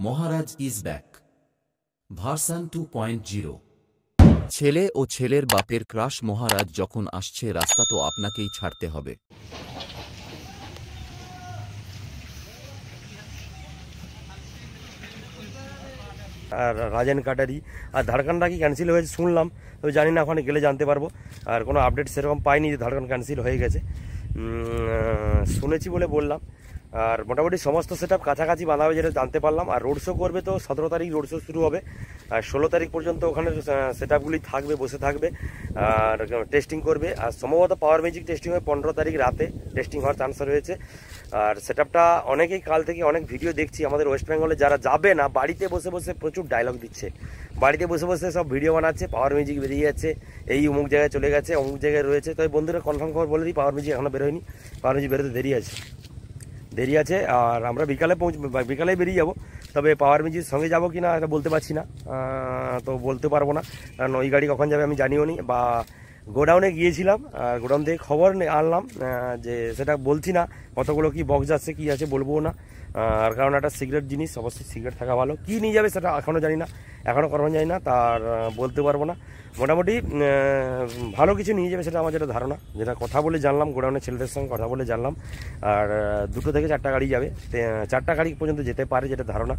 Maharaj is back version 2.0। ছেলে ও ছেলের বাপের ক্রাশ মহারাজ যখন আসছে, রাস্তা তো আপনাকেই ছাড়তে হবে। আর রাজেন কাটারি আর ধাড়খানটা কি ক্যান্সেল হয়েছে শুনলাম, তো জানি না, ওখানে গেলে জানতে পারবো। আর কোনো আপডেট সেরকম পাইনি যে ধাড়খান ক্যান্সেল হয়ে গেছে, শুনেছি বলে বললাম। আর মোটামুটি সমস্ত সেট আপ কাছাকাছি বাঁধা হবে যেটা জানতে পারলাম। আর রোড শো করবে তো 17 তারিখ রোড শো শুরু হবে, আর 16 তারিখ পর্যন্ত ওখানে সেট আপগুলি থাকবে, বসে থাকবে আর টেস্টিং করবে। আর সম্ভবত পাওয়ার ম্যাজিক টেস্টিং হয় 15 তারিখ রাতে টেস্টিং হওয়ার চান্স রয়েছে। আর সেট আপটা অনেকেই কাল থেকে অনেক ভিডিও দেখছি আমাদের ওয়েস্ট বেঙ্গলে, যারা যাবে না বাড়িতে বসে বসে প্রচুর ডায়লগ দিচ্ছে, বাড়িতে বসে বসে সব ভিডিও বানাচ্ছে, পাওয়ার ম্যাজিক বেরিয়ে যাচ্ছে, এই অমুক জায়গায় চলে গেছে, অমুক জায়গায় রয়েছে। তো বন্ধুরা কনফার্ম খবর বলে দিই, পাওয়ার ম্যাজিক এখনও বেরোয়নি, পাওয়ার ম্যাজিক বেরোতে দেরি আছে। আর আমরা বিকালেই বেরিয়ে যাব। তবে পাওয়ার ম্যাজিকের সঙ্গে যাবো কি না এটা বলতে পারছি না, তো বলতে পারবো না, কারণ ওই গাড়ি কখন যাবে আমি জানিও নি। বা গোডাউনে গিয়েছিলাম, আর গোডাউন থেকে খবর আনলাম, যে সেটা বলছি না কতগুলো কি বক্স আছে কি আছে বলবো না। আর কারণ একটা সিগারেট জিনিস, অবশ্যই সিগারেট থাকা ভালো। কি নিয়ে যাবে সেটা এখনও জানি না, এখনও কখনো জানি না, তার বলতে পারবো না। মোটামুটি ভালো কিছু নিয়ে যাবে সেটা আমার যেটা ধারণা, যেটা কথা বলে জানলাম, গোডাউনের ছেলেদের সঙ্গে কথা বলে জানলাম। আর 2 থেকে 4টা গাড়ি যাবে, 4টা গাড়ি পর্যন্ত যেতে পারে যেটা ধারণা।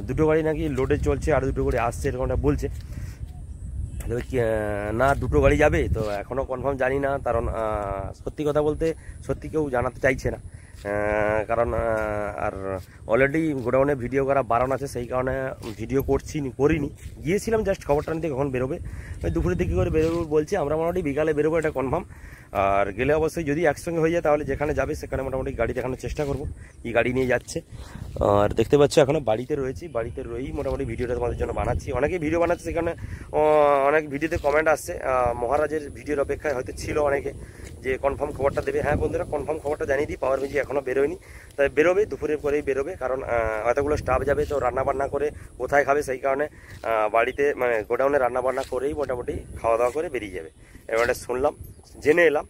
2টো গাড়ি নাকি লোডে চলছে আর 2টো গাড়ি আসছে, এরকমটা বলছে। তবে না 2টো গাড়ি যাবে তো এখনও কনফার্ম জানি না, কারণ সত্যি কথা বলতে সত্যি কেউ জানাতে চাইছে না। কারণ আর অলরেডি গোডাউনে ভিডিও করা বারণ আছে, সেই কারণে ভিডিও করিনি। গিয়েছিলাম জাস্ট খবরটা নিতে কখন বেরোবে, ওই দুপুরের দিকে করে বেরোবো বলছে। আমরা মোটামুটি বিকালে বেরোবো, এটা কনফার্ম। আর গেলে অবশ্যই যদি একসঙ্গে হয়ে যায় তাহলে যেখানে যাবে সেখানে মোটামুটি গাড়ি দেখানোর চেষ্টা করবো কি গাড়ি নিয়ে যাচ্ছে। আর দেখতে পাচ্ছ এখনও বাড়িতে রয়েই মোটামুটি ভিডিওটা তোমাদের জন্য বানাচ্ছি। অনেকেই ভিডিও বানাচ্ছে, সেখানে অনেক ভিডিওতে কমেন্ট আসছে, মহারাজের ভিডিওর অপেক্ষায় হয়তো ছিল অনেকে যে কনফার্ম খবরটা দেবে। হ্যাঁ বন্ধুরা, কনফার্ম খবরটা জানিয়ে দিই, পাওয়ার ম্যাজিক এখনও বেরোয়নি, তাই বেরোবে, দুপুরের পরেই বেরোবে। কারণ এতগুলো স্টাফ যাবে তো রান্নাবান্না করে কোথায় খাবে, সেই কারণে বাড়িতে মানে গোডাউনে রান্নাবান্না করেই মোটামুটি খাওয়া দাওয়া করে বেরিয়ে যাবে। এবারে শুনলাম, জেনে এলাম।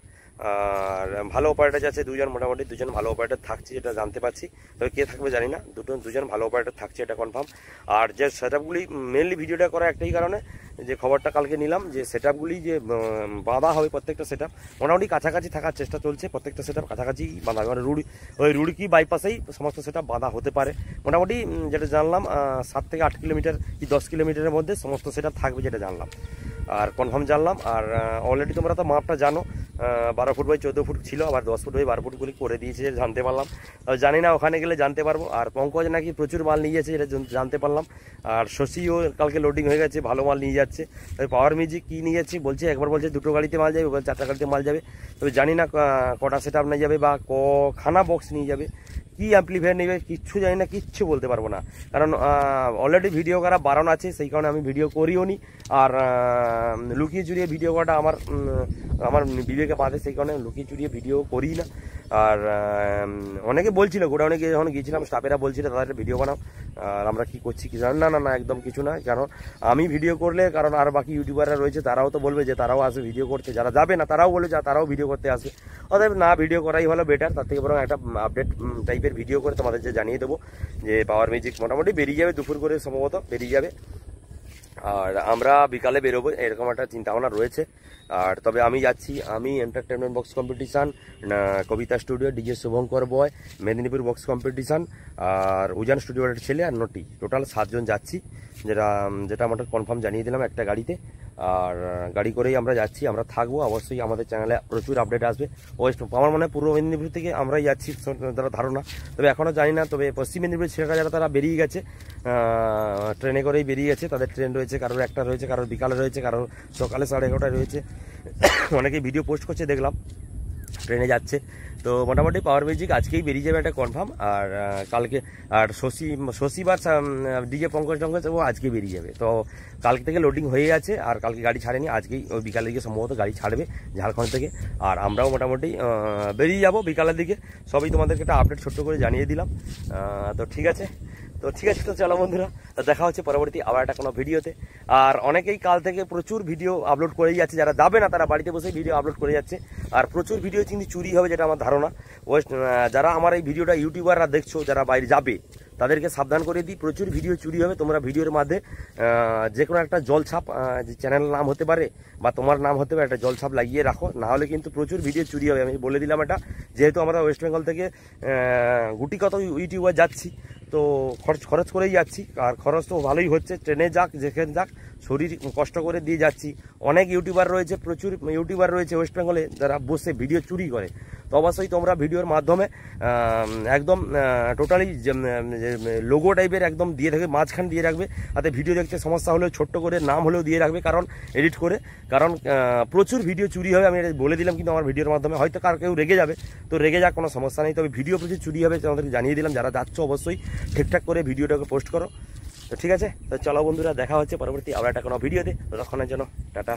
আর ভালো অপারেটর আছে দুজন, মোটামুটি 2জন ভালো অপারেটর থাকছে যেটা জানতে পারছি। তবে কে থাকবে জানি না, 2জন ভালো অপারেটর থাকছে এটা কনফার্ম। আর যে সেট আপগুলি মেনলি ভিডিওটা করা একটাই কারণে, যে খবরটা কালকে নিলাম যে সেট আপগুলি যে বাঁধা হবে, প্রত্যেকটা সেট আপ মোটামুটি কাছাকাছি থাকার চেষ্টা চলছে, প্রত্যেকটা সেট আপ কাছাকাছি বাঁধা হবে। ওই রুড়কি বাইপাসেই সমস্ত সেট আপ বাঁধা হতে পারে। মোটামুটি যেটা জানলাম 7 থেকে 8 কিলোমিটার কি 10 কিলোমিটারের মধ্যে সমস্ত সেট আপ থাকবে যেটা জানলাম, আর কনফার্ম জানলাম। আর অলরেডি তোমরা তো মাপটা জানো, 12 ফুট বাই 14 ফুট ছিল, আবার 10 ফুট বাই 12 ফুটগুলি করে দিয়েছে জানতে পারলাম। জানি না ওখানে গেলে জানতে পারবো। আর পঙ্কজ নাকি প্রচুর মাল নিয়ে যাচ্ছে এটা জানতে পারলাম। আর শশীও কালকে লোডিং হয়ে গেছে, ভালো মাল নিয়ে যাচ্ছে। তবে পাওয়ার ম্যাজিক কী নিয়ে যাচ্ছে বলছে, একবার বলছে 2টো গাড়িতে মাল যাবে, 4টা গাড়িতে মাল যাবে। তবে জানি না কটা সেট আপ নিয়ে যাবে বা কখানা বক্স নিয়ে যাবে, কি অ্যাম্পলিফায়ার নেবে কিচ্ছু জানি না, কিচ্ছু বলতে পারবো না। কারণ অলরেডি ভিডিও করা বারণ আছে, সেই কারণে আমি ভিডিও করিও নি। আর লুকিয়ে চুরিয়ে ভিডিও করাটা আমার বিবেকে বাঁধে, সেই কারণে লুকিয়ে চুরিয়ে ভিডিও করি না। আর অনেকে বলছিল, গোডাউনে গিয়ে যখন গিয়েছিলাম স্টাফেরা বলছিল তাদের ভিডিও বানাও, আর আমরা কি করছি কি জানি না একদম কিছু না। কারণ আমি ভিডিও করলে, কারণ আর বাকি ইউটিউবাররা রয়েছে তারাও তো বলবে যে তারাও আসবে ভিডিও করতে, যারা যাবে না তারাও বলবে তারাও ভিডিও করতে আসবে। অতএব না ভিডিও করাই হলো বেটার, তার থেকে বরং একটা আপডেট টাইপের ভিডিও করে তোমাদের যে জানিয়ে দেবো যে পাওয়ার ম্যাজিক মোটামুটি বেরিয়ে যাবে, দুপুর করে সম্ভবত বেরিয়ে যাবে। আর আমরা বিকালে বেরোবো এরকম একটা চিন্তাভাবনা রয়েছে। আর তবে আমি যাচ্ছি, আমি এন্টারটেনমেন্ট বক্স কম্পিটিশান, কবিতা স্টুডিও, ডিজে শুভঙ্কর বয়, মেদিনীপুর বক্স কম্পিটিশান, আর উজান স্টুডিওর ছেলে আর নটি, টোটাল 7 জন যাচ্ছি, যেটা আমাদের কনফার্ম জানিয়ে দিলাম একটা গাড়িতে। আর গাড়ি করেই আমরা যাচ্ছি, আমরা থাকবো। অবশ্যই আমাদের চ্যানেলে প্রচুর আপডেট আসবে। আমার মনে হয় পূর্ব মেদিনীপুর থেকে আমরাই যাচ্ছি তারা ধারণা, তবে এখনও জানি না। তবে পশ্চিম মেদিনীপুরের ছেলেরা যারা তারা বেরিয়ে গেছে, ট্রেনে করেই বেরিয়ে গেছে, তাদের ট্রেন রয়েছে, কারোর একটা রয়েছে, কারোর বিকালে রয়েছে, কারোর সকালে 11:30টায় রয়েছে। অনেকেই ভিডিও পোস্ট করছে দেখলাম, ট্রেনে যাচ্ছে। তো মোটামুটি পাওয়ার ম্যাজিক আজকেই বেরিয়ে যাবে এটা কনফার্ম। আর কালকে আর শশী বা ডিজে পঙ্কজ ও আজকে বেরিয়ে যাবে। তো কালকে থেকে লোডিং হয়ে আছে, আর কালকে গাড়ি ছাড়েনি, আজকেই ওই বিকালের দিকে সম্ভবত গাড়ি ছাড়বে ঝাড়খণ্ড থেকে। আর আমরাও মোটামুটি বেরিয়ে যাব বিকালের দিকে। সবই তোমাদেরকে একটা আপডেট ছোট্ট করে জানিয়ে দিলাম। তো ঠিক আছে, তো চলো বন্ধুরা, দেখা হচ্ছে পরবর্তী আবার একটা কোনো ভিডিওতে। আর অনেকেই কাল থেকে প্রচুর ভিডিও আপলোড করেই যাচ্ছে, যারা যাবে না তারা বাড়িতে বসেই ভিডিও আপলোড করে যাচ্ছে। আর প্রচুর ভিডিও কিন্তু চুরি হবে যেটা আমার ধারণা। যারা আমার এই ভিডিওটা ইউটিউবাররা দেখছো, যারা বাইরে যাবে তাদেরকে সাবধান করে দিই, প্রচুর ভিডিও চুরি হবে। তোমরা ভিডিওর মধ্যে যে কোনো একটা জলছাপ, চ্যানেল নাম হতে পারে বা তোমার নাম হতে পারে, একটা জলছাপ লাগিয়ে রাখো, না হলে কিন্তু প্রচুর ভিডিও চুরি হবে। আমি বলে দিলাম এটা, যেহেতু আমরা ওয়েস্ট বেঙ্গল থেকে গুটি কত ইউটিউবার যাচ্ছি, তো খরচ করেই যাচ্ছি, আর খরচ তো ভালোই হচ্ছে। ট্রেনে যাক যেখানে যাক শরীর কষ্ট করে দিয়ে যাচ্ছি। অনেক ইউটিউবার রয়েছে, প্রচুর ইউটিউবার রয়েছে ওয়েস্ট বেঙ্গলে যারা বসে ভিডিও চুরি করে। তো অবশ্যই তোমরা ভিডিওর মাধ্যমে একদম টোটালি লোগো টাইপের একদম দিয়ে থাকবে, মাঝখান দিয়ে রাখবে, তাতে ভিডিও দেখতে সমস্যা হলেও ছোট্ট করে নাম হলেও দিয়ে রাখবে, কারণ এডিট করে, কারণ প্রচুর ভিডিও চুরি হবে। আমি এটা বলে দিলাম, কিন্তু আমার ভিডিওর মাধ্যমে হয়তো কার কেউ রেগে যাবে, তো রেগে যাক, কোনো সমস্যা নেই। তবে ভিডিও প্রচুর চুরি হবে তোমাদেরকে জানিয়ে দিলাম। যারা যাচ্ছ অবশ্যই ঠিকঠাক করে ভিডিওটাকে পোস্ট করো। তো ঠিক আছে, তো চলো বন্ধুরা, দেখা হচ্ছে পরবর্তী আবার একটা কোনো ভিডিওতে। ততক্ষণের জন্য টাটা।